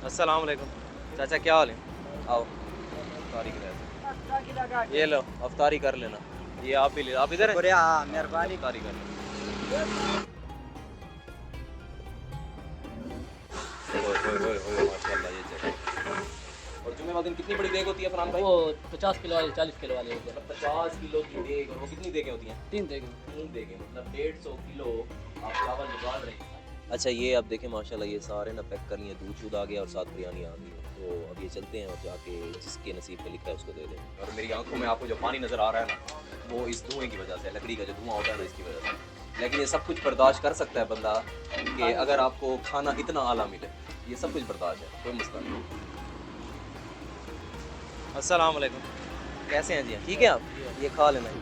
अस्सलाम वालेकुम चाचा, क्या हाल है? आओ अफ्तारी के लिए ये लो, अफ्तारी कर लेना। ये आप भी ले, आप इधर हैं? शुक्रिया, मेहरबानी। अफ्तारी कर लेना। ओए माशाल्लाह, ये चेक। और जुम्मे वाले दिन कितनी बड़ी देग होती है फरहान भाई? वो 50 किलो वाले 40 किलो वाले होते हैं। मतलब 50 किलो की देग, और वो कितनी देगें होती हैं? 3 देंगे। 3 देगें, मतलब 150 किलो आप चावल निकाल रहे हैं। अच्छा, ये आप देखें माशाल्लाह, ये सारे ना पैक कर लिए, दूध शूध आ गया और साथ बिरयानी आ गई है। तो अब ये चलते हैं और जाके जिसके नसीब पे लिखा है उसको दे दें। और मेरी आंखों में आपको जो पानी नज़र आ रहा है ना, वो इस धुएं की वजह से, लकड़ी का जो धुआं होता है ना, इसकी वजह से। लेकिन ये सब कुछ बर्दाश्त कर सकता है बंदा, कि अगर आपको खाना इतना आला मिले, ये सब कुछ बर्दाश्त है, कोई मसला नहीं। अस्सलाम वालेकुम, कैसे हैं जी? ठीक है आप? ये खा लेना।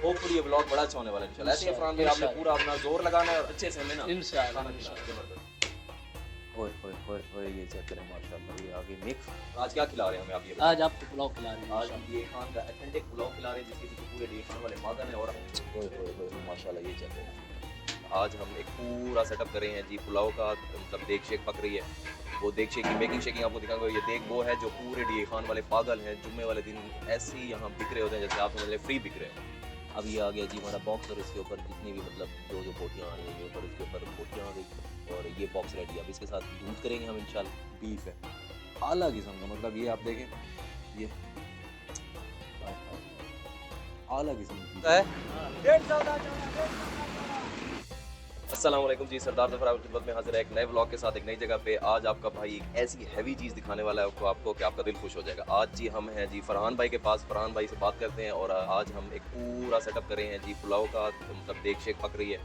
होपफुली ये ब्लॉग बड़ा अच्छा होने वाला है इंशाल्लाह। ऐसे ही फरहान भाई, आपने पूरा अपना जोर लगाना है और अच्छे से हमें ना इंशाल्लाह। खाना खिलाना है, जबरदस्त। ओए ये चेक करें माशाल्लाह, ये आगे मिक्स। आज क्या खिला रहे हैं हमें आप? ये आज आपको पुलाव खिला रहे हैं। आज हम ये खान का ऑथेंटिक पुलाव खिला रहे हैं, जिसके पीछे पूरे डी खान वाले पागल हैं। और ओए माशाल्लाह, ये चेक करें। आज हम एक पूरा सेटअप कर रहे हैं जी पुलाव का, मतलब देग शेक पक रही है। वो देग शेक की मेकिंग शेकिंग आपको दिखाऊंगा। ये देग वो है जो पूरे डी खान वाले पागल हैं, जुम्मे वाले दिन ऐसे ही यहाँ बिक रहे होते हैं, जैसे आप समझ लें फ्री बिक रहे हैं। अब ये आ गया जी हमारा बॉक्स, और इसके ऊपर जितनी भी मतलब जो बोटियाँ आ रही हैं, ये ऊपर इसके ऊपर बोटियाँ आ गई, और ये बॉक्स रेडी। अब इसके साथ दूध करेंगे हम इंशाल्लाह। बीफ है आला किस्म का, मतलब ये आप देखें, ये आला किस्म का है। अस्सलाम वालेकुम जी, सरदार ज़फ़र आपकी खिदमत में हाजिर है एक नए व्लॉग के साथ, एक नई जगह पे। आज आपका भाई एक ऐसी हैवी चीज़ दिखाने वाला है आपको कि आपका दिल खुश हो जाएगा। आज जी हम हैं जी फरहान भाई के पास, फरहान भाई से बात करते हैं। और आज हम एक पूरा सेटअप कर रहे हैं जी पुलाव का, मतलब देग शेक पक रही है।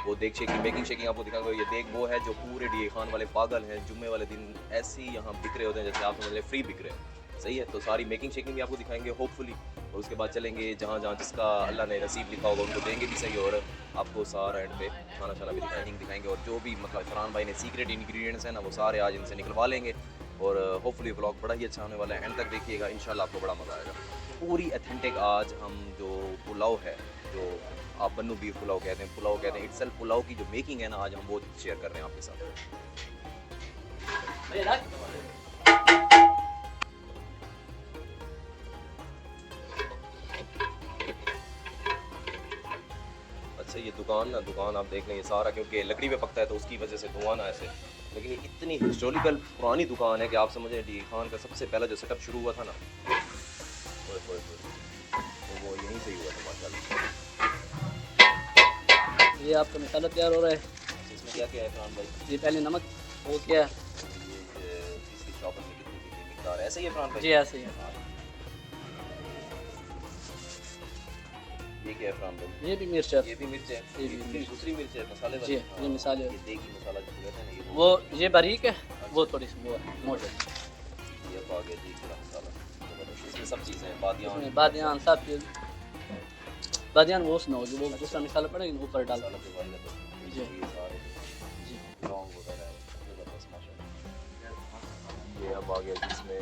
वो देग शेक की मेकिंग शेकिंग आपको दिखाऊंगा। ये देग वो है जो पूरे डी खान वाले पागल हैं, जुम्मे वाले दिन ऐसे ही यहाँ बिक रहे होते हैं, जैसे आप समझ लें फ्री बिक रहे हैं। सही है, तो सारी मेकिंग शेकिंग भी आपको दिखाएंगे होपफुली। और उसके बाद चलेंगे जहाँ जहाँ जिसका अल्लाह ने नसीब लिखा होगा उनको देंगे भी सही, और आपको सारा एंड पे खाना शाना भी दिखाएंगे। और जो भी मतलब फरहान भाई ने सीक्रेट इंग्रेडिएंट्स हैं ना, वो सारे आज इनसे निकलवा लेंगे। और होपफुली व्लॉग बड़ा ही अच्छा होने वाला है, एंड तक देखिएगा, इंशाल्लाह आपको बड़ा मज़ा आएगा। पूरी ऑथेंटिक आज हम जो पुलाव है, जो आप बन्नू बीफ पुलाव कहते हैं, इटसेल्फ पुलाव की जो मेकिंग है ना, आज हम वो शेयर कर रहे हैं आपके साथ। अच्छा, ये दुकान आप देख लें, ये सारा क्योंकि लकड़ी पे पकता है तो उसकी वजह से धुआं ना ऐसे। लेकिन ये इतनी हिस्टोरिकल पुरानी दुकान है कि आप समझें डी खान का सबसे पहला जो सेटअप शुरू हुआ था ना, तो वो यहीं से ही हुआ था माशाल्लाह। ये आपका मसाला तैयार हो रहा है। इसमें क्या क्या है फरहान भाई? ये पहले नमक हो गया। ये इसकी शॉपर में कितनी मिकदार है? ऐसे ही है फरहान भाई? जी ऐसे ही है। ये क्या है फरहान भाई? ये भी मिर्च है। ये भी मिर्च है। ये भी मिर्च। दूसरी मिर्च है मसाले जी, वाली। ये मसाले। ये देगी मसाला जो कहते हैं ना, ये वो ये बारीक है, वो थोड़ी सी वो है मोटे। ये आ गया जी पूरा मसाला। इसमें सब चीज़ें हैं, बादियान इसमें बादियान सब चीज़। बादियान वो उसमें होगी, वो दूसरा मसाला पड़ेगा ना ऊपर डाल। मसाला के वाले तो जी। ये सारे जी। लौंग वगैरह ज़बरदस्त माशाल्लाह। ये अब आ गया जिसमें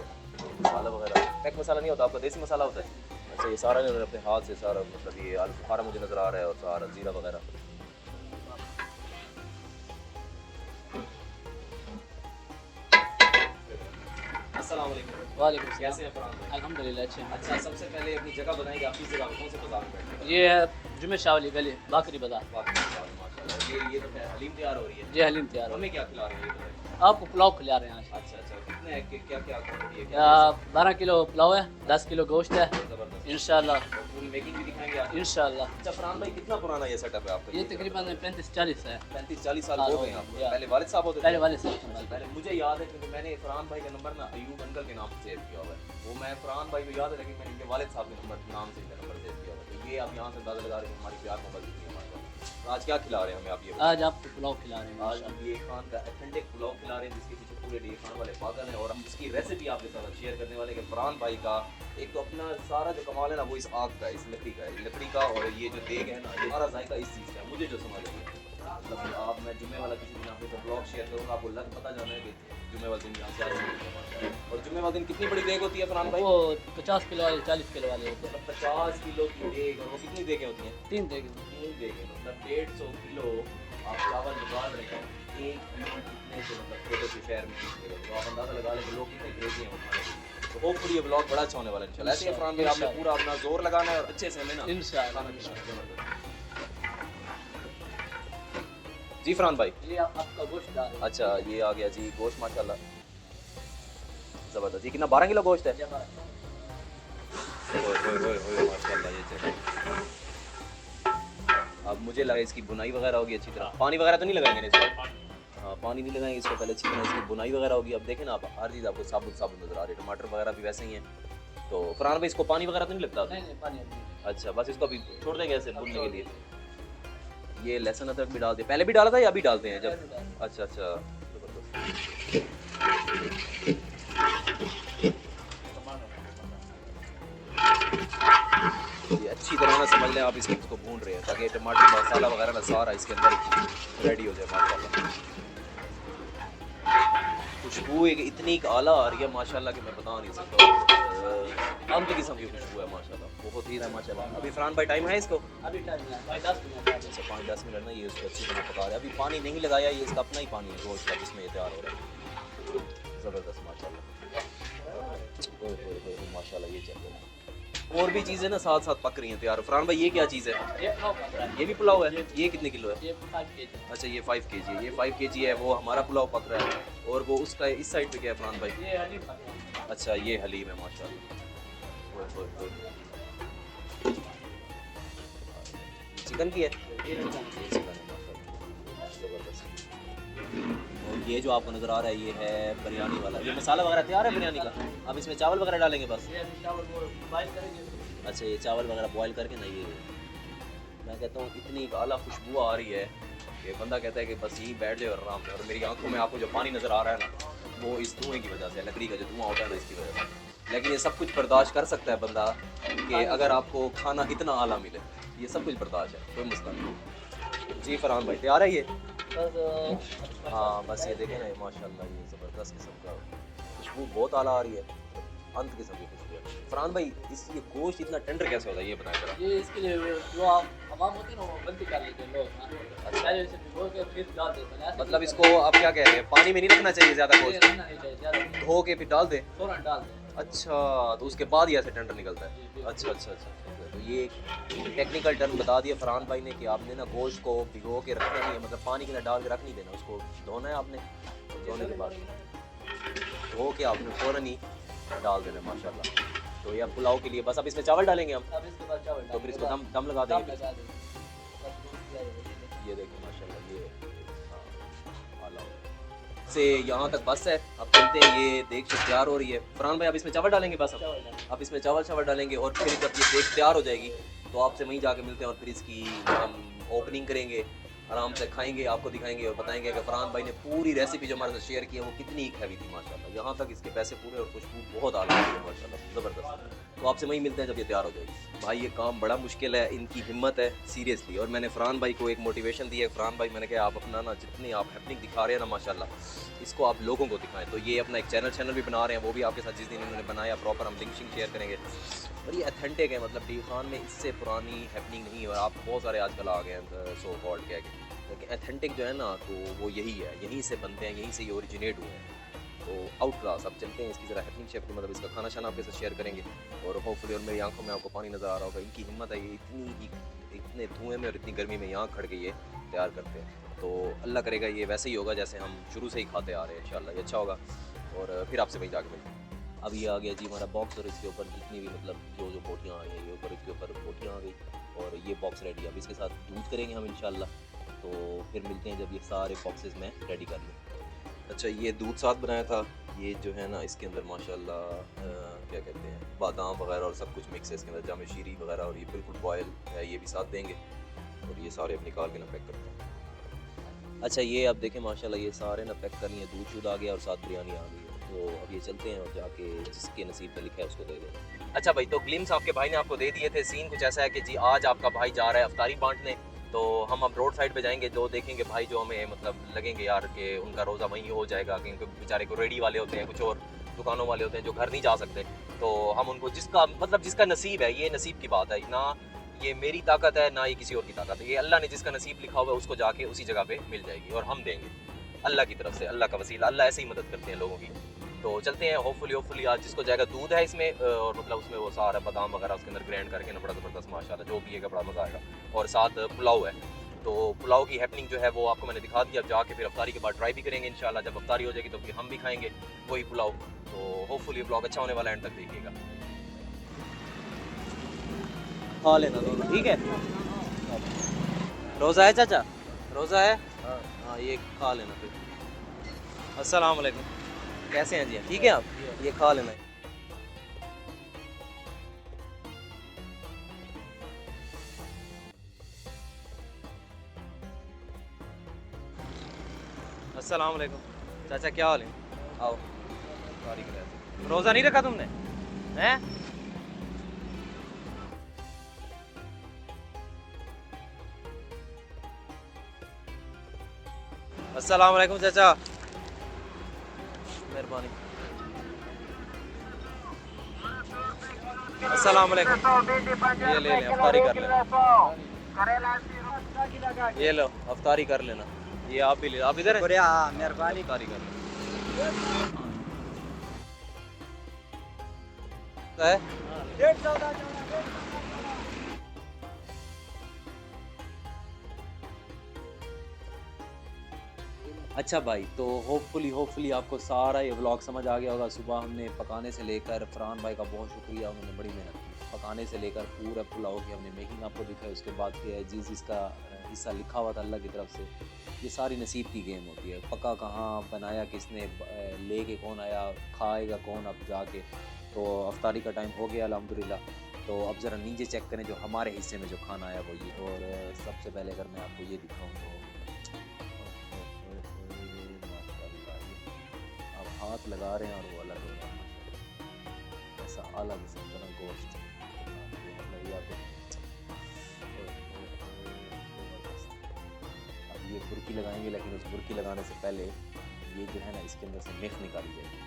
मसाला वगैरह, पैक मसाला नहीं होता आपका, देसी मसाला होता है। अच्छा, ये सारा इन्होंने अपने हाथ से सारा, मतलब ये आलू बुखारा मुझे नज़र आ रहा है, और सारा जीरा वगैरह। अस्सलाम वालेकुम। वालेकुम कैसे सलाम। हैं फरहान भाई? अल्हम्दुलिल्लाह अच्छे हैं। अच्छा, सबसे पहले अपनी जगह बताएंगे, आप किस जगह में, कौन से बाजार में बैठे हैं? ये है जुमे शाह वाली गली, बाकरी बाजार। माशाल्लाह, ये तो है, हलीम तैयार हो रही है। ये हलीम तैयार हो। हमें क्या खिला रहे हैं ये बताइए? आपको पुलाव खिला रहे हैं आज। अच्छा, कितने है, क्या क्या क्वांटिटी है? या 12 किलो पुलाव है, 10 किलो गोश्त है ज़बरदस्त। इंशाल्लाह। और पूरी मेकिंग भी दिखाएंगे आप? इंशाल्लाह। अच्छा फरहान भाई, कितना पुराना ये सेटअप है आपका? ये तकरीबन 35-40 है। 35-40 साल हो गए हैं आपको? या। पहले वालिद साहब होते थे? पहले वाले साहब संभाल। पहले मुझे याद है, क्योंकि मैंने फरहान भाई का नंबर ना अयूब अंकल के नाम से सेव किया हुआ है। वो मैं फरहान भाई को याद है, लेकिन मैंने इनके वालिद साहब के नाम से इनका नंबर सेव किया हुआ है। तो ये आप यहाँ से अंदाजा लगा रहे हैं हमारी प्यार मोहब्बत कितनी है हमारे पास। तो आज क्या खिला रहे हैं हमें आप? ये आज आपको पुलाव खिला रहे हैं आज इंशाल्लाह। हम ये खान का ऑथेंटिक पुलाव खिला रहे हैं, जिसके पीछे पूरे डी खान वाले पागल हैं। और हम इसकी रेसिपी आपके साथ शेयर करने वाले हैं कि फरहान भाई का एक तो अपना सारा जो कमाल है ना, वो इस आग का, इस लकड़ी का, और ये जो देग है ना, ये सारा जायका इस चीज़ का है। मुझे जो समझ है, मतलब आप, मैं जुम्मे वाला किसी दिन आपके साथ ब्लॉग शेयर करूँगा, आपको लग पता जाना है कि जुम्मे वाले दिन यहाँ से आए। और जुम्मे वाले दिन कितनी बड़ी देग होती है फरहान भाई? वो 50 किलो वाले 40 किलो वाले होते हैं। मतलब 50 किलो की देग, और वो कितनी देगें होती हैं? 3 देंगे। 3 देगें, मतलब 150 किलो आप चावल जुगाड़ रहे हैं एक कितने से मतलब छोटे से शहर में कितने तो आप अंदाजा लगा लें कि लोग कितने क्रेजी हैं वो खाने के। तो होपफुली ये ब्लॉग बड़ा अच्छा होने वाला है इंशाल्लाह। ऐसे ही फरहान भाई आपने पूरा अपना जोर लगाना है और अच्छे से हमें ना इंशाल्लाह। खाना खिलाना है। जबरदस्त। जी फरहान भाई। ये आपका गोश्त डाल रहे हैं। अच्छा ये आ गया जी गोश्त माशाल्लाह ज़बरदस्त। ये कितना 12 किलो गोश्त है? ओए माशाल्लाह ये चल। अब मुझे लगा इसकी बुनाई वगैरह होगी अच्छी तरह। पानी वगैरह तो नहीं लगाएंगे ना इसको? हाँ पानी नहीं लगाएंगे इसको, पहले अच्छी तरह इसकी बुनाई वगैरह होगी। अब देखें ना आप हर चीज़ आपको साबुत साबुत नज़र आ रही है। टमाटर वगैरह भी वैसे ही हैं। तो फरहान भाई इसको पानी वगैरह तो नहीं लगता? नहीं पानी अभी नहीं। अच्छा बस इसको अभी छोड़ देंगे ऐसे भूनने के लिए। ये लहसुन अदरक भी डाल दिया, पहले भी डाला था या अभी डालते हैं जब? अच्छा अच्छा ज़बरदस्त। ये अच्छी तरह ना समझ लें आप इसको भून रहे हैं ताकि टमाटर मसाला वगैरह ना सारा इसके अंदर रेडी हो जाए माशाल्लाह। खुशबू एक इतनी आला आ रही है माशाल्लाह कि मैं बता नहीं सकता। अंत किस्म की खुशबू है माशाल्लाह, बहुत ही है माशाल्लाह। अभी फरहान भाई टाइम है इसको? अभी टाइम है 10 मिनट। अच्छा 5-10 मिनट ना ये उसको अच्छी तरह पका रहे हैं। अभी पानी नहीं लगाया, ये इसका अपना ही पानी है गोश्त का जिसमें ये तैयार हो रहा है। ज़बरदस्त माशाल्लाह। ओए माशाल्लाह ये चल रहा है। और भी चीज़ें ना साथ साथ पक रही हैं तैयार। फरहान भाई ये क्या चीज़ है? ये पुलाव पक रहा है। ये भी पुलाव है? ये कितने किलो है? ये 5 kg। अच्छा ये 5 kg है। ये 5 kg है, वो हमारा पुलाव पक रहा है। और वो उसका इस साइड पे क्या है फरहान भाई? ये हलीम पक रहा है। अच्छा ये हलीम है माशाल्लाह। चिकन की है? ये चिकन। ये चिकन है माशाल्लाह ज़बरदस्त। और ये जो आपको नज़र आ रहा है ये है बिरयानी वाला। ये मसाला वगैरह तैयार है बिरयानी का? अब इसमें चावल वगैरह डालेंगे बस? ये अभी चावल को बॉईल करेंगे। अच्छा ये चावल वगैरह बॉईल करके ना ये मैं कहता हूँ इतनी आला खुशबू आ रही है कि बंदा कहता है कि बस यहीं बैठ जाए और आराम से। और मेरी आंखों में आपको जो पानी नज़र आ रहा है ना वो इस धुएँ की वजह से, लकड़ी का जो धुआं होता है ना इसकी वजह से। लेकिन ये सब कुछ बर्दाश्त कर सकता है बंदा कि अगर आपको खाना इतना आला मिले, ये सब कुछ बर्दाश्त है, कोई मसला नहीं। जी फरहान भाई तैयार है ये? बस हाँ बस ये देखें ना माशाल्लाह ये ज़बरदस्त किस्म का खुशबू बहुत आला आ रही है, अंत किस्म की खुशबू है। फरहान भाई ये गोश्त इतना टेंडर कैसे होता है ये बताया जरा। ये इसके लिए जो आप हमाम होती है ना वो बंदी कर लेते हैं लोग। पहले इसे भिगो के फिर डाल देते हैं। मतलब इसको आप क्या कह रहे हैं, पानी में नहीं रखना चाहिए ज़्यादा ये गोश्त? रखना नहीं चाहिए ज़्यादा। धो के फिर डाल दें? फौरन डाल दें। अच्छा तो उसके बाद ही ऐसे टेंडर निकलता है? अच्छा। तो ये टेक्निकल टर्म बता दिया फरहान भाई ने कि आपने ना गोश्त को भिगो के रखना नहीं है, मतलब पानी के अंदर डाल के रख नहीं देना, उसको धोना है आपने। धोने के बाद धो के आपने फ़ौरन ही डाल देना है माशाल्लाह। तो ये अब पुलाव के लिए बस अब इसमें चावल डालेंगे हम? अब इसके बाद चावल तो फिर इसको दम लगा दम देंगे। लगा देंगे। ये देखिए माशाल्लाह ये आला से यहाँ तक बस है। अब चलते हैं, ये देख से तैयार हो रही है। फरहान भाई अब इसमें चावल डालेंगे बस? अब इसमें चावल डालेंगे और फिर जब ये देख तैयार हो जाएगी तो आपसे वहीं जाके मिलते हैं और फिर इसकी हम ओपनिंग करेंगे, आराम से खाएंगे, आपको दिखाएंगे और बताएंगे कि फरहान भाई ने पूरी रेसिपी जो हमारे साथ शेयर की है वो कितनी हैवी थी माशाल्लाह। यहाँ तक इसके पैसे पूरे और खुशबू बहुत आला है माशाल्लाह ज़बरदस्त। तो आपसे वहीं मिलते हैं जब ये तैयार हो जाएगी। भाई ये काम बड़ा मुश्किल है, इनकी हिम्मत है सीरियसली। और मैंने फरहान भाई को एक मोटिवेशन दी है। फरहान भाई मैंने कहा आप अपना ना जितनी आप हैपनिंग दिखा रहे हैं ना माशाल्लाह इसको आप लोगों को दिखाएं। तो ये अपना एक चैनल भी बना रहे हैं, वो भी आपके साथ जिस दिन इन्होंने बनाया प्रॉपर हम लिंक शेयर करेंगे। और ये अथेंटिक है, मतलब डी खान में इससे पुरानी हैपनिंग नहीं है। और आप बहुत सारे आजकल आ गए हैं सो कॉल्ड क्या, लेकिन अथेंटिक जो है ना तो वो यही है, यहीं से बनते हैं, यहीं से ये ओरिजिनेट हुए हैं। तो आउट क्लास अब चलते हैं इसकी ज़रा हैपनिंग शेप की, मतलब इसका खाना शाना आपके साथ शेयर करेंगे। और होपफुली और मेरी आंखों में आपको पानी नज़र आ रहा होगा, इनकी हिम्मत है, ये इतने धुएँ में और इतनी गर्मी में यहाँ खड़ के ये तैयार करते हैं। तो अल्लाह करेगा ये वैसे ही होगा जैसे हम शुरू से ही खाते आ रहे हैं, इंशाल्लाह ये अच्छा होगा। और फिर आपसे वहीं जाके मिलते हैं। अब ये आ गया जी हमारा बॉक्स और इसके ऊपर जितनी भी मतलब जो बोटियाँ आई हैं ये ऊपर इसके ऊपर बोटियाँ आ गई और ये बॉक्स रेडी। अब इसके साथ दूध करेंगे हम इंशाल्लाह। तो फिर मिलते हैं जब ये सारे बॉक्सेस में रेडी कर लूँ। अच्छा ये दूध साथ बनाया था, ये जो है ना इसके अंदर माशाल्लाह क्या कहते हैं बादाम वगैरह और सब कुछ मिक्स है इसके अंदर, जामे शीरी वगैरह, और ये बिल्कुल बॉयल है, ये भी साथ देंगे। और ये सारे अब निकाल के ना पैक करते हैं। अच्छा ये अब देखें माशाल्लाह ये सारे ना पैक कर लिए, दूध शूध आ गया और साथ बिरयानी आ गई है। तो अब ये चलते हैं और जाके जिसके नसीब में लिखा है उसको दे दें। अच्छा भाई तो ग्लिम्स आपके भाई ने आपको दे दिए थे। सीन कुछ ऐसा है कि जी आज आपका भाई जा रहा है अफ्तारी बांटने, तो हम अब रोड साइड पे जाएंगे, जो देखेंगे भाई जो हमें मतलब लगेंगे यार कि उनका रोज़ा वहीं हो जाएगा, क्योंकि बेचारे को रेडी वाले होते हैं, कुछ और दुकानों वाले होते हैं जो घर नहीं जा सकते। तो हम उनको जिसका मतलब जिसका नसीब है, ये नसीब की बात है ना, ये मेरी ताकत है ना, ये किसी और की ताकत है, ये अल्लाह ने जिसका नसीब लिखा हुआ है उसको जाके उसी जगह पे मिल जाएगी और हम देंगे अल्लाह की तरफ से, अल्लाह का वसीला, अल्लाह ऐसे ही मदद करते हैं लोगों की। तो चलते हैं, होपफुली आज जिसको जाएगा दूध है इसमें और मतलब उसमें वो सारा बादाम वगैरह उसके अंदर ग्राइंड करके ना, बड़ा ज़बरदस्त माशाल्लाह, जो पिएगा बड़ा मज़ा आएगा। और साथ पुलाव है, तो पुलाव की हैपनिंग जो है वो आपको मैंने दिखा दिया। अब जाके फिर अफ्तारी के बाद ट्राई भी करेंगे इंशाल्लाह, जब अफ्तारी हो जाएगी तो फिर हम भी खाएंगे वही पुलाव। तो होपफुली ये ब्लॉग अच्छा होने वाला है, एंड तक देखिएगा। खा लेना दोनों, ठीक है। रोज़ा है चाचा, रोज़ा है। हाँ ये खा लेना फिर। अस्सलाम वालेकुम, कैसे हैं जी? ठीक है आप, ये खा लेना। अस्सलाम वालेकुम चाचा, क्या हाल है? आओ, रोज़ा नहीं रखा तुमने हैं? अस्सलाम वालेकुम चाचा, मेहरबानी। अस्सलाम वालेकुम, ये ले लें, अफ्तारी कर लेना। ये लो अफ्तारी कर लेना, ये आप भी ले, आप इधर हैं? मेहरबानी, अफ्तारी कर लेना। अच्छा भाई, तो होपफुली आपको सारा ये व्लॉग समझ आ गया होगा। सुबह हमने पकाने से लेकर, फरहान भाई का बहुत शुक्रिया, उन्होंने बड़ी मेहनत की, पकाने से लेकर पूरा पुलाव की हमने मेकिंग आपको दिखाई। उसके बाद किया है जीज, इसका हिस्सा लिखा हुआ था अल्लाह की तरफ से। ये सारी नसीब की गेम होती है, पका कहाँ, बनाया किसने, लेके कौन आया, खाएगा कौन अब जाके। तो अफ्तारी का टाइम हो गया अल्हम्दुलिल्लाह। तो अब ज़रा नीचे चेक करें जो हमारे हिस्से में जो खाना आया वो ये। और सबसे पहले अगर मैं आपको ये दिखाऊँ तो आप हाथ लगा रहे हैं और वो अलग हो रहा है, ऐसा आला किस्म का गोश्त। अब ये बुर्की लगाएंगे, लेकिन उस बुर्की लगाने से पहले ये जो है ना, इसके अंदर से मेख निकाली जाएगी।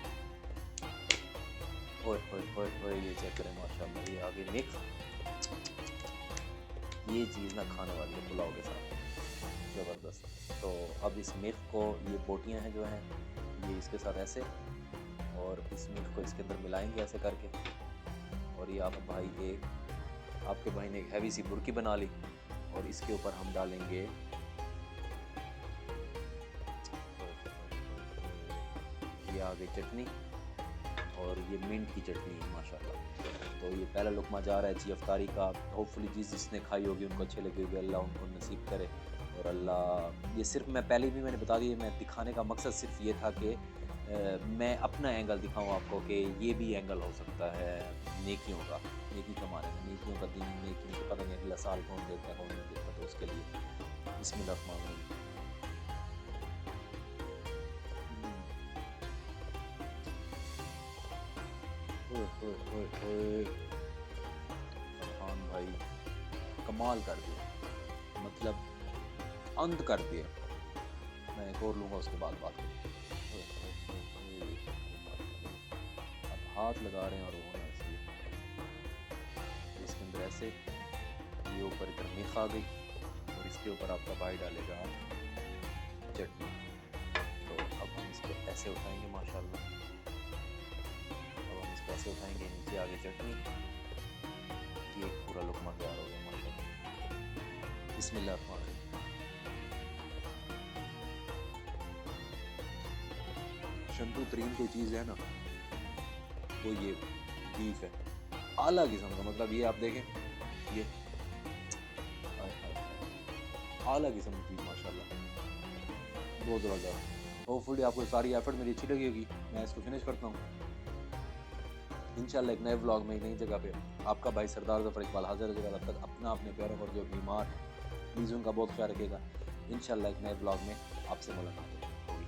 ओए ये चेक करें माशाल्लाह, ये आगे मेख। ये चीज़ ना खाने वाली है पुलाव के साथ, ज़बरदस्त। तो अब इस मेख को, ये बोटियाँ हैं जो हैं, ये इसके साथ ऐसे, और इस मीट को इसके अंदर मिलाएंगे ऐसे करके। और ये आपके भाई ने एक हैवी सी बुर्की बना ली, और इसके ऊपर हम डालेंगे ये आ गई चटनी, और ये मिंट की चटनी है माशाल्लाह। तो ये पहला लुकमा जा रहा है जी अफ्तारी का। होपफुली जिसने खाई होगी उनको अच्छे लगे होगी, अल्लाह उनको नसीब करे। और अल्लाह, ये सिर्फ मैं पहले भी मैंने बता दिया, मैं दिखाने का मकसद सिर्फ ये था कि मैं अपना एंगल दिखाऊं आपको कि ये भी एंगल हो सकता है नेकियों का, नेकी कमाने का, नेकियों का दिन, नेकी तो पता नहीं अगला साल कौन देता है कौन नहीं देता। तो उसके लिए बिस्मिल्लाह। फरहान भाई कमाल कर दिया, मतलब अंत कर दिया। मैं एक और लूँगा उसके बाद बात करूँ। अब हाथ लगा रहे हैं और वो होना चाहिए इसके अंदर ऐसे, ये ऊपर इधर मेख आ गई, और इसके ऊपर आपका भाई डालेगा चटनी। तो अब हम इसको ऐसे उठाएंगे माशाल्लाह, ऐसे उठाएंगे, नीचे आगे चटनी, ये एक पूरा लुकमा तैयार हो गया माशाल्लाह। बिस्मिल्लाह। शंतु तरीन कोई चीज़ है ना, वो ये बीफ है, आला किस्म का। मतलब ये आप देखें, ये आला किस्म की चीज़ माशाल्लाह, बहुत ज़बरदस्त। होपफुली आपको सारी एफर्ट मेरी अच्छी लगी होगी। मैं इसको फिनिश करता हूँ इंशाल्लाह एक नए व्लॉग में, एक नई जगह पे। आपका भाई सरदार ज़फ़र इकबाल हाज़िर हो जाएगा। तब तक अपना, अपने प्यारों और जो बीमार प्लीज़ उनका बहुत ख्याल रखेगा। इंशाल्लाह एक नए व्लॉग में आपसे मुलाकात होगी।